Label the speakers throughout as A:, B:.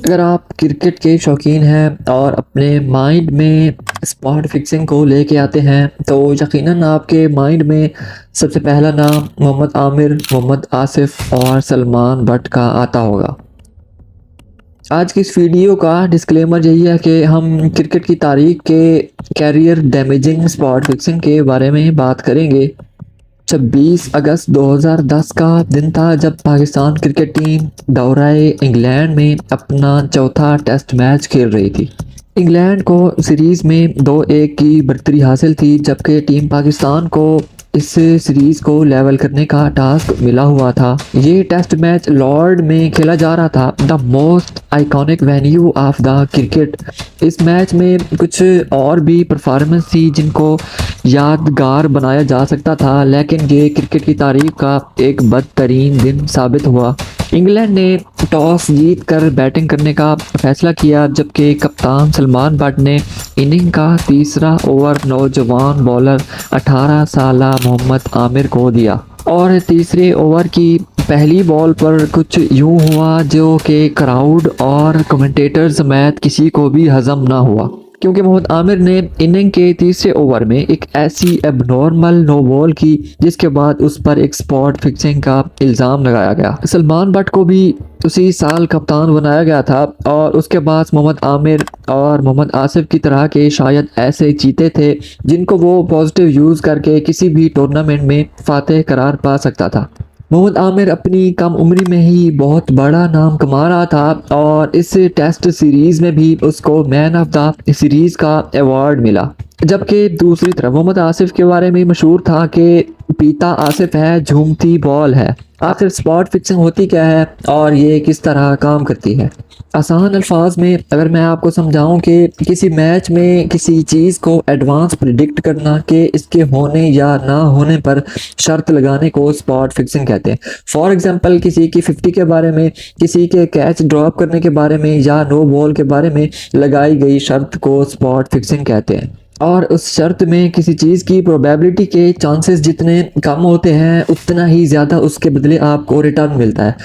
A: अगर आप क्रिकेट के शौकीन हैं और अपने माइंड में स्पॉट फिक्सिंग को लेके आते हैं तो यकीनन आपके माइंड में सबसे पहला नाम मोहम्मद आमिर, मोहम्मद आसिफ और सलमान बट का आता होगा। आज की इस वीडियो का डिस्क्लेमर यही है कि हम क्रिकेट की तारीख के कैरियर डैमेजिंग स्पॉट फिक्सिंग के बारे में बात करेंगे। 26 अगस्त 2010 का दिन था जब पाकिस्तान क्रिकेट टीम दौराए इंग्लैंड में अपना चौथा टेस्ट मैच खेल रही थी। इंग्लैंड को सीरीज में 2-1 की बढ़तरी हासिल थी, जबकि टीम पाकिस्तान को इस सीरीज को लेवल करने का टास्क मिला हुआ था। ये टेस्ट मैच लॉर्ड में खेला जा रहा था, the most iconic venue of the cricket. इस मैच में कुछ और भी परफॉर्मेंस थी जिनको यादगार बनाया जा सकता था, लेकिन ये क्रिकेट की तारीख का एक बदतरीन दिन साबित हुआ। इंग्लैंड ने टॉस जीत कर बैटिंग करने का फैसला किया, जबकि कप्तान सलमान बट ने इनिंग का तीसरा ओवर नौजवान बॉलर 18 साला मोहम्मद आमिर को दिया और तीसरे ओवर की पहली बॉल पर कुछ यूं हुआ जो कि क्राउड और कमेंटेटर समेत किसी को भी हजम ना हुआ, क्योंकि मोहम्मद आमिर ने इनिंग के तीसरे ओवर में एक ऐसी एबनॉर्मल नो बॉल की जिसके बाद उस पर एक स्पॉट फिक्सिंग का इल्ज़ाम लगाया गया। सलमान बट को भी उसी साल कप्तान बनाया गया था और उसके बाद मोहम्मद आमिर और मोहम्मद आसिफ की तरह के शायद ऐसे चीते थे जिनको वो पॉजिटिव यूज़ करके किसी भी टूर्नामेंट में फातेह करार पा सकता था। मोहम्मद आमिर अपनी कम उम्री में ही बहुत बड़ा नाम कमा रहा था और इस टेस्ट सीरीज में भी उसको मैन ऑफ द सीरीज का अवार्ड मिला। जबकि दूसरी तरफ मोहम्मद आसिफ के बारे में मशहूर था कि पीता आसिफ है, झूमती बॉल है। आखिर स्पॉट फिक्सिंग होती क्या है और ये किस तरह काम करती है? आसान अल्फाज में अगर मैं आपको समझाऊं कि किसी मैच में किसी चीज़ को एडवांस प्रिडिक्ट करना कि इसके होने या ना होने पर शर्त लगाने को स्पॉट फिक्सिंग कहते हैं। फॉर एग्जांपल किसी की 50 के बारे में, किसी के कैच ड्रॉप करने के बारे में या नो बॉल के बारे में लगाई गई शर्त को स्पॉट फिक्सिंग कहते हैं। और उस शर्त में किसी चीज़ की प्रोबेबिलिटी के चांसेस जितने कम होते हैं उतना ही ज़्यादा उसके बदले आपको रिटर्न मिलता है।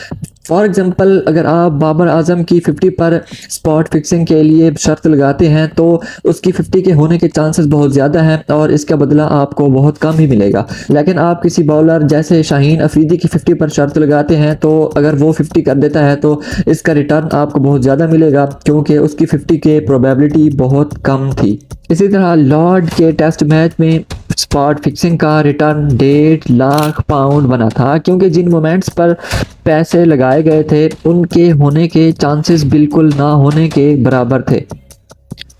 A: फॉर एग्जांपल अगर आप बाबर आजम की 50 पर स्पॉट फिक्सिंग के लिए शर्त लगाते हैं तो उसकी 50 के होने के चांसेस बहुत ज़्यादा हैं और इसका बदला आपको बहुत कम ही मिलेगा। लेकिन आप किसी बॉलर जैसे शाहीन अफरीदी की 50 पर शर्त लगाते हैं तो अगर वो 50 कर देता है तो इसका रिटर्न आपको बहुत ज़्यादा मिलेगा, क्योंकि उसकी 50 के प्रोबेबिलिटी बहुत कम थी। इसी तरह लॉर्ड के टेस्ट मैच में स्पॉट फिक्सिंग का रिटर्न 1.5 लाख पाउंड बना था, क्योंकि जिन मोमेंट्स पर पैसे लगाए गए थे उनके होने के चांसेस बिल्कुल ना होने के बराबर थे।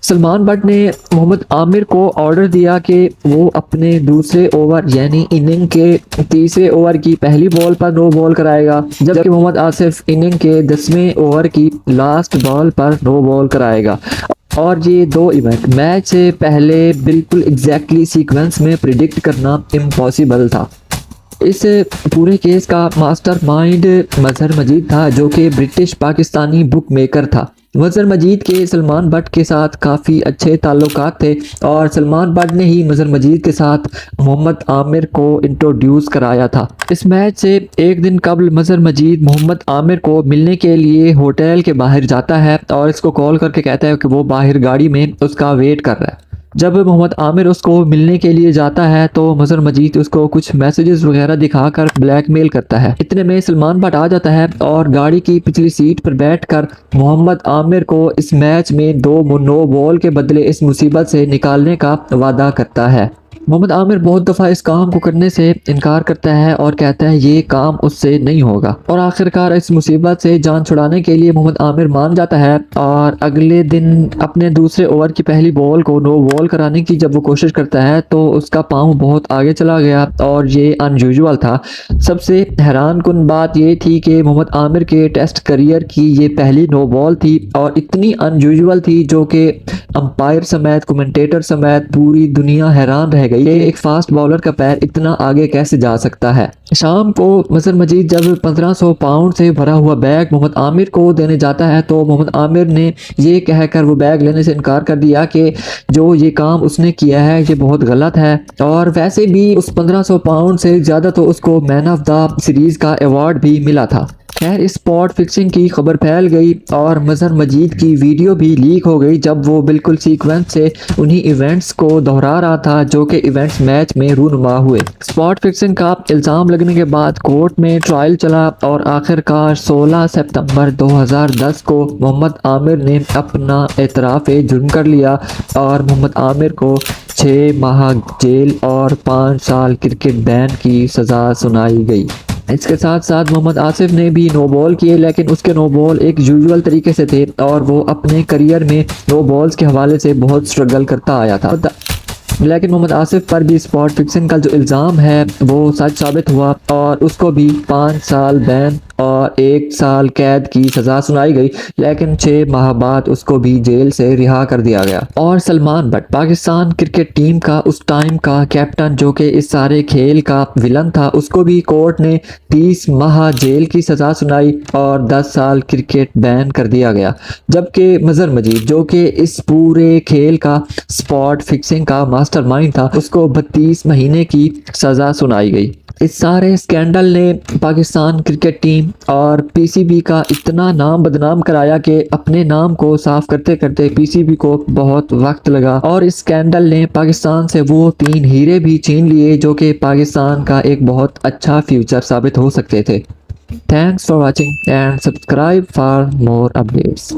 A: सलमान बट ने मोहम्मद आमिर को ऑर्डर दिया कि वो अपने दूसरे ओवर यानी इनिंग के तीसरे ओवर की पहली बॉल पर नो बॉल कराएगा, जबकि मोहम्मद आसिफ इनिंग के 10वें ओवर की लास्ट बॉल पर नो बॉल कराएगा। और ये दो इवेंट मैच से पहले बिल्कुल एग्जैक्टली सीक्वेंस में प्रिडिक्ट करना इम्पॉसिबल था। इस पूरे केस का मास्टरमाइंड मजहर मजीद था, जो कि ब्रिटिश पाकिस्तानी बुक मेकर था। मजहर मजीद के सलमान बट के साथ काफ़ी अच्छे ताल्लुकात थे और सलमान बट ने ही मजहर मजीद के साथ मोहम्मद आमिर को इंट्रोड्यूस कराया था। इस मैच से एक दिन कबल मजहर मजीद मोहम्मद आमिर को मिलने के लिए होटल के बाहर जाता है और इसको कॉल करके कहता है कि वो बाहर गाड़ी में उसका वेट कर रहा है। जब मोहम्मद आमिर उसको मिलने के लिए जाता है तो मजहर मजीद उसको कुछ मैसेजेस वगैरह दिखाकर ब्लैकमेल करता है। इतने में सलमान बट आ जाता है और गाड़ी की पिछली सीट पर बैठकर मोहम्मद आमिर को इस मैच में 2 नो बॉल के बदले इस मुसीबत से निकालने का वादा करता है। मोहम्मद आमिर बहुत दफ़ा इस काम को करने से इनकार करता है और कहता है ये काम उससे नहीं होगा, और आखिरकार इस मुसीबत से जान छुड़ाने के लिए मोहम्मद आमिर मान जाता है और अगले दिन अपने दूसरे ओवर की पहली बॉल को नो बॉल कराने की जब वो कोशिश करता है तो उसका पाँव बहुत आगे चला गया और ये अनयूजुअल था। सबसे हैरान कुन बात ये थी कि मोहम्मद आमिर के टेस्ट करियर की ये पहली नो बॉल थी और इतनी अनयूजुअल थी जो कि अंपायर समेत कमेंटेटर समेत पूरी दुनिया हैरान रह गई। एक फास्ट बॉलर का पैर इतना आगे कैसे जा सकता है। शाम को मजहर मजीद जब 1500 पाउंड से भरा हुआ बैग मोहम्मद आमिर को देने जाता है तो मोहम्मद आमिर ने ये कहकर वो बैग लेने से इनकार कर दिया कि जो ये काम उसने किया है ये बहुत गलत है, और वैसे भी उस 1500 पाउंड से ज़्यादा तो उसको मैन ऑफ द सीरीज़ का अवार्ड भी मिला था। खैर इस स्पॉट फिक्सिंग की खबर फैल गई और मजहर मजीद की वीडियो भी लीक हो गई जब वो बिल्कुल सीक्वेंस से उन्हीं इवेंट्स को दोहरा रहा था जो कि इवेंट्स मैच में रूनुमा हुए। स्पॉट फिक्सिंग का इल्ज़ाम लगने के बाद कोर्ट में ट्रायल चला और आखिरकार 16 सितंबर 2010 को मोहम्मद आमिर ने अपना एतराफ़ जुर्म कर लिया और मोहम्मद आमिर को 6 माह जेल और 5 साल क्रिकेट बैन की सज़ा सुनाई गई। इसके साथ साथ मोहम्मद आसिफ ने भी नो बॉल किए लेकिन उसके नो बॉल एक यूजुअल तरीके से थे और वो अपने करियर में नो बॉल्स के हवाले से बहुत स्ट्रगल करता आया था। लेकिन मोहम्मद आसिफ पर भी स्पॉट फिक्सिंग का जो इल्ज़ाम है वो सच साबित हुआ और उसको भी 5 साल बैन और 1 साल कैद की सज़ा सुनाई गई, लेकिन 6 माह बाद उसको भी जेल से रिहा कर दिया गया। और Salman but Pakistan cricket team का उस टाइम का कैप्टन जो कि इस सारे खेल का विलन था, उसको भी कोर्ट ने 30 माह जेल की सज़ा सुनाई और 10 साल क्रिकेट बैन कर दिया गया। जबकि मजहर मजीद जो कि इस पूरे खेल का स्पॉट फिक्सिंग का मास्टरमाइंड था, उसको 32 महीने की सज़ा सुनाई गई। इस सारे स्कैंडल ने पाकिस्तान क्रिकेट टीम और पीसीबी का इतना नाम बदनाम कराया कि अपने नाम को साफ करते करते पीसीबी को बहुत वक्त लगा और इस स्कैंडल ने पाकिस्तान से वो 3 हीरे भी छीन लिए जो कि पाकिस्तान का एक बहुत अच्छा फ्यूचर साबित हो सकते थे। Thanks for watching and subscribe for more updates.